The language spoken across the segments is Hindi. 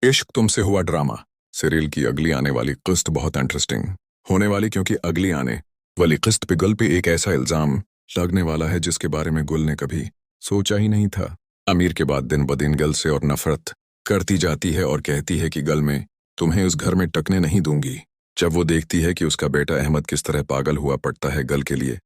इश्क तुमसे हुआ ड्रामा सीरियल की अगली आने वाली किस्त बहुत इंटरेस्टिंग होने वाली, क्योंकि अगली आने वाली किस्त पे गुल पे एक ऐसा इल्जाम लगने वाला है जिसके बारे में गुल ने कभी सोचा ही नहीं था। अमीर के बाद दिन ब दिन गल से और नफरत करती जाती है और कहती है कि गल मैं तुम्हें उस घर में टकने नहीं दूंगी। जब वो देखती है कि उसका बेटा अहमद किस तरह पागल हुआ पड़ता है गल के लिए,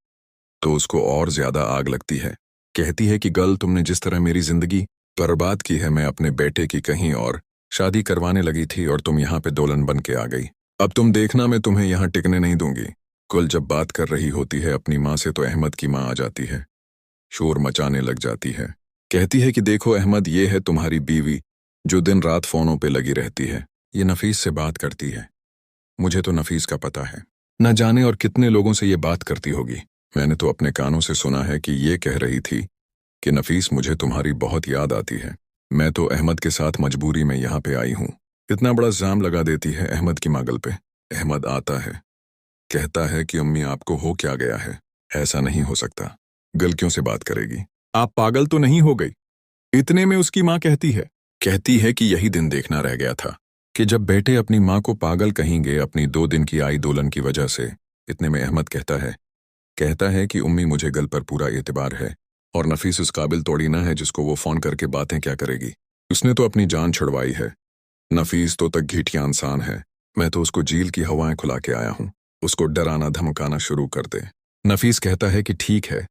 तो उसको और ज्यादा आग लगती है। कहती है कि गल, तुमने जिस तरह मेरी जिंदगी बर्बाद की है, मैं अपने बेटे की कहीं और शादी करवाने लगी थी और तुम यहाँ पे दोलन बन के आ गई। अब तुम देखना, मैं तुम्हें यहाँ टिकने नहीं दूंगी। गुल जब बात कर रही होती है अपनी माँ से, तो अहमद की माँ आ जाती है, शोर मचाने लग जाती है। कहती है कि देखो अहमद, ये है तुम्हारी बीवी जो दिन रात फोनों पे लगी रहती है, ये नफीस से बात करती है। मुझे तो नफीस का पता है, न जाने और कितने लोगों से ये बात करती होगी। मैंने तो अपने कानों से सुना है कि ये कह रही थी कि नफीस, मुझे तुम्हारी बहुत याद आती है। मैं तो अहमद के साथ मजबूरी में यहाँ पे आई हूँ। इतना बड़ा जाम लगा देती है अहमद की मागल पे। अहमद आता है, कहता है कि अम्मी आपको हो क्या गया है, ऐसा नहीं हो सकता। गल क्यों से बात करेगी, आप पागल तो नहीं हो गई। इतने में उसकी माँ कहती है कि यही दिन देखना रह गया था कि जब बेटे अपनी माँ को पागल कहेंगे अपनी 2 दिन की आई दोलन की वजह से। इतने में अहमद कहता है कि उम्मी, मुझे गल पर पूरा एतबार है और नफीस उस काबिल तोड़ी ना है जिसको वो फोन करके बातें क्या करेगी। उसने तो अपनी जान छुड़वाई है। नफीस तो तक घिटिया इंसान है। मैं तो उसको जेल की हवाएं खुला के आया हूँ। उसको डराना धमकाना शुरू कर दे। नफीस कहता है कि ठीक है,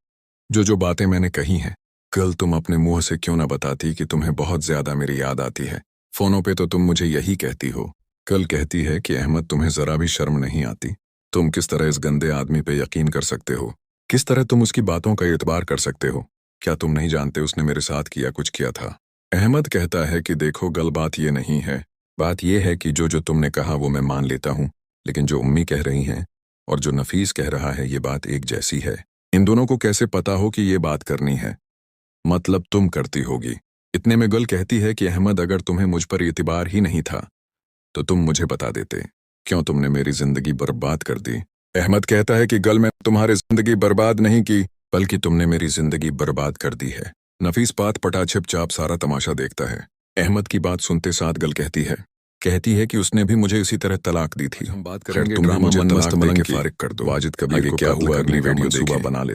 जो जो बातें मैंने कही हैं, कल तुम अपने मुंह से क्यों ना बताती कि तुम्हें बहुत ज्यादा मेरी याद आती है। फोनों पे तो तुम मुझे यही कहती हो। कल कहती है कि अहमद, तुम्हें जरा भी शर्म नहीं आती। तुम किस तरह इस गंदे आदमी पे यकीन कर सकते हो, किस तरह तुम उसकी बातों का एतबार कर सकते हो। क्या तुम नहीं जानते उसने मेरे साथ कुछ किया था। अहमद कहता है कि देखो गल, बात ये नहीं है। बात ये है कि जो जो तुमने कहा वो मैं मान लेता हूँ, लेकिन जो उम्मी कह रही हैं और जो नफीस कह रहा है, ये बात एक जैसी है। इन दोनों को कैसे पता हो कि ये बात करनी है, मतलब तुम करती होगी। इतने में गुल कहती है कि अहमद, अगर तुम्हें मुझ पर एतबार ही नहीं था तो तुम मुझे बता देते। क्यों तुमने मेरी जिंदगी बर्बाद कर दी। अहमद कहता है कि गल, मैं तुम्हारी जिंदगी बर्बाद नहीं की, बल्कि तुमने मेरी जिंदगी बर्बाद कर दी है। नफीस पात पटा छिपचाप सारा तमाशा देखता है। अहमद की बात सुनते साथ गल कहती है कि उसने भी मुझे इसी तरह तलाक दी थी। हम बात खैर, करेंगे तुम भी ड्रामा मुझे मस्त तलाक दे मलंग के की। फारिग कर दो। वाजिद कबीर आगे को क्या कत्ल हुआ करने अगली का वीडियो मंसूबा देखिए। बना ले।